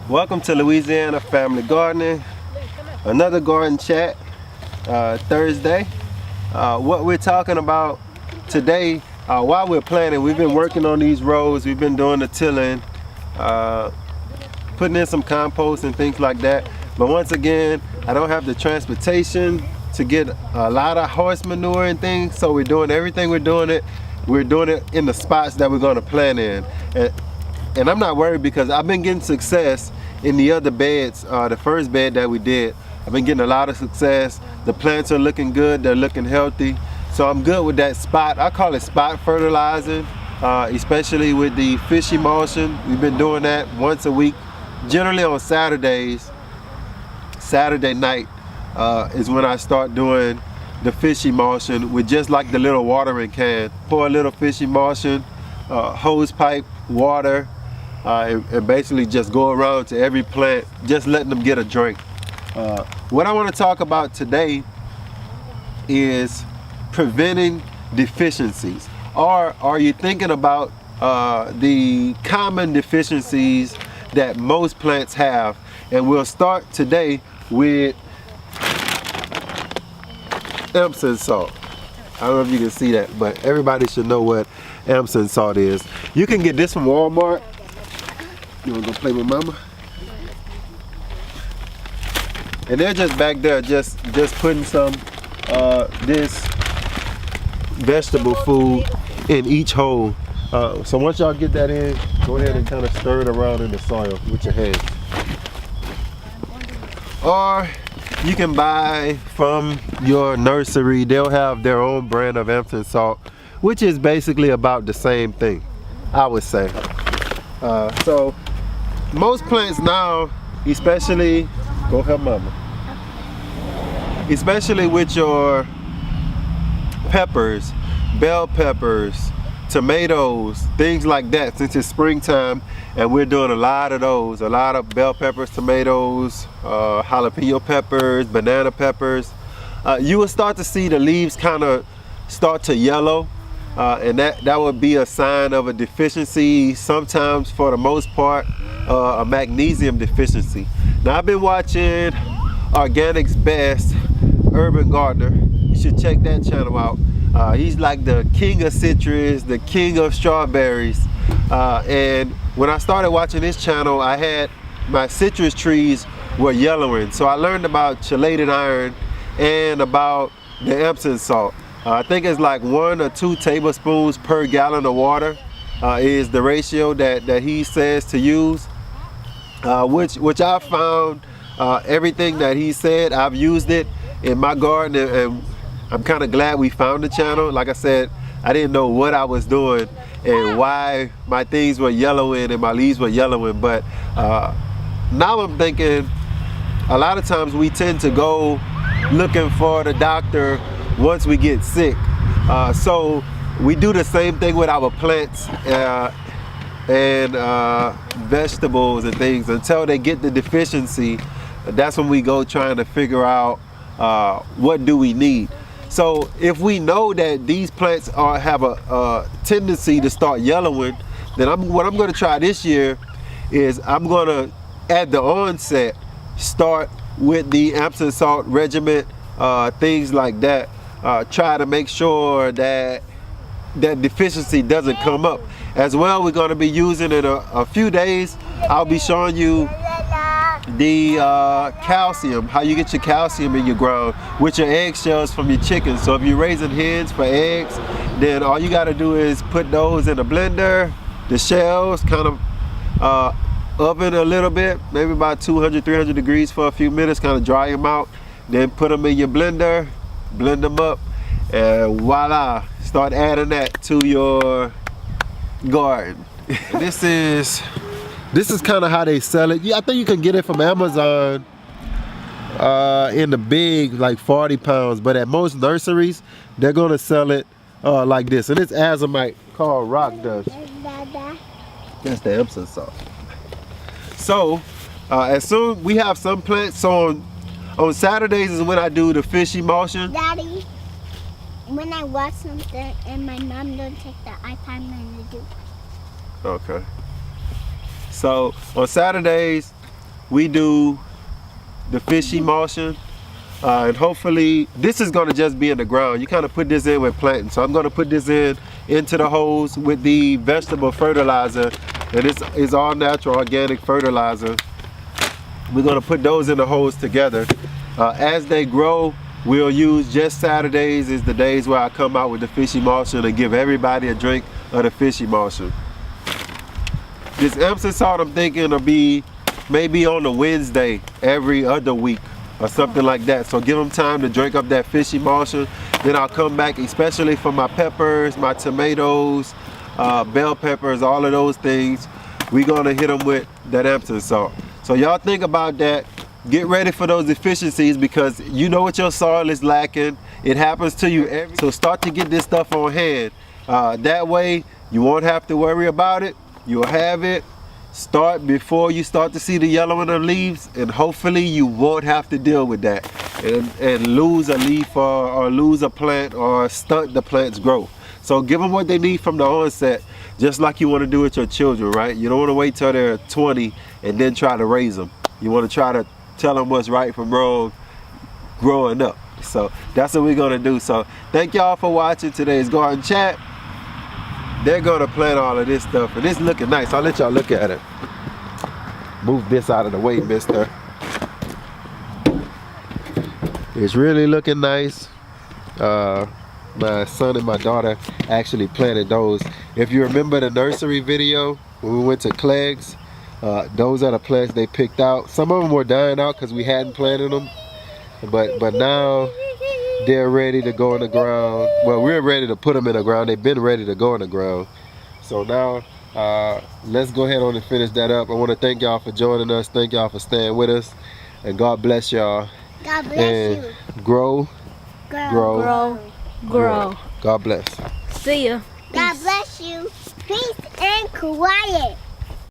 Welcome to Louisiana Family Gardening. Another garden chat Thursday. What we're talking about today, while we're planting, we've been working on these rows. We've been doing the tilling, putting in some compost and things like that. But once again, I don't have the transportation to get a lot of horse manure and things, so we're doing everything we're doing it in the spots that we're going to plant in. And I'm not worried because I've been getting success in the other beds. The first bed that we did, I've been getting a lot of success. The plants are looking good, they're looking healthy. So I'm good with that spot. I call it spot fertilizing, especially with the fish emulsion. We've been doing that once a week, generally on Saturdays. Saturday night is when I start doing the fish emulsion with just like the little watering can. Pour a little fish emulsion, hose pipe, water, and basically just go around to every plant, just letting them get a drink. What I want to talk about today is preventing deficiencies. Or are you thinking about the common deficiencies that most plants have? And we'll start today with Epsom salt. I don't know if you can see that, but everybody should know what Epsom salt is. You can get this from Walmart. You wanna go play with mama? And they're just back there, just putting some this vegetable food in each hole. So once y'all get that in, go ahead and kind of stir it around in the soil with your hands. Or you can buy from your nursery. They'll have their own brand of Epsom salt, which is basically about the same thing, I would say. So most plants now, especially, go help mama, especially with your peppers, bell peppers, tomatoes, things like that, since it's springtime and we're doing a lot of those, a lot of bell peppers, tomatoes, jalapeno peppers, banana peppers, you will start to see the leaves kind of start to yellow, and that would be a sign of a deficiency, sometimes for the most part a magnesium deficiency. Now I've been watching Organics Best Urban Gardener. You should check that channel out. He's like the king of citrus, the king of strawberries. And when I started watching this channel, I had my citrus trees were yellowing. So I learned about chelated iron and about the Epsom salt. I think it's like 1 or 2 tablespoons per gallon of water is the ratio that he says to use. Which I found everything that he said, I've used it in my garden, and I'm kind of glad we found the channel. Like I said, I didn't know what I was doing and why my things were yellowing and my leaves were yellowing. But now I'm thinking a lot of times we tend to go looking for the doctor once we get sick. So we do the same thing with our plants and vegetables and things until they get the deficiency. That's when we go trying to figure out what do we need. So if we know that these plants have a tendency to start yellowing, then what I'm going to try this year is I'm going to, at the onset, start with the Epsom salt regimen, things like that. Try to make sure that deficiency doesn't come up. As well, we're going to be using in a few days. I'll be showing you the calcium, how you get your calcium in your ground with your eggshells from your chickens. So if you're raising hens for eggs, then all you got to do is put those in a blender, the shells kind of oven a little bit, maybe about 200-300 degrees for a few minutes, kind of dry them out, then put them in your blender, blend them up, and voila, start adding that to your garden. This is kind of how they sell it. Yeah, I think you can get it from Amazon in the big, like 40 pounds, but at most nurseries they're going to sell it like this, and it's azomite called rock dust. That's the Epsom salt. So as soon we have some plants, so on Saturdays is when I do the fish emulsion. Daddy, when I watch something and my mom don't take the iPad, I'm gonna do. Okay. So on Saturdays we do the fish emulsion. And hopefully this is going to just be in the ground. You kind of put this in with planting. So I'm going to put this into the holes with the vegetable fertilizer, and it's all natural organic fertilizer. We're going to put those in the holes together. As they grow, we'll use just Saturdays is the days where I come out with the fish emulsion and give everybody a drink of the fish emulsion. This Epsom salt, I'm thinking will be maybe on a Wednesday every other week or something like that. So give them time to drink up that fish emulsion. Then I'll come back, especially for my peppers, my tomatoes, bell peppers, all of those things. We're gonna hit them with that Epsom salt. So y'all think about that. Get ready for those deficiencies, because you know what your soil is lacking. It happens to you so start to get this stuff on hand. That way you won't have to worry about it. You'll have it. Start before you start to see the yellowing of leaves, and hopefully you won't have to deal with that and lose a leaf or lose a plant or stunt the plant's growth. So give them what they need from the onset, just like you want to do with your children, right? You don't want to wait till they're 20 and then try to raise them. You want to try to tell them what's right from wrong growing up. So that's what we're going to do. So thank y'all for watching today's garden chat. They're gonna plant all of this stuff, and it's looking nice. I'll let y'all look at it. Move this out of the way, mister. It's really looking nice. My son and my daughter actually planted those. If you remember the nursery video when we went to Clegg's, those are the plants they picked out. Some of them were dying out because we hadn't planted them, but now they're ready to go in the ground. Well, we're ready to put them in the ground. They've been ready to go in the ground. So now let's go ahead on and finish that up. I want to thank y'all for joining us. Thank y'all for staying with us, and God bless y'all. God bless and you. Grow. Grow. God bless. See ya. God bless you. Peace and quiet.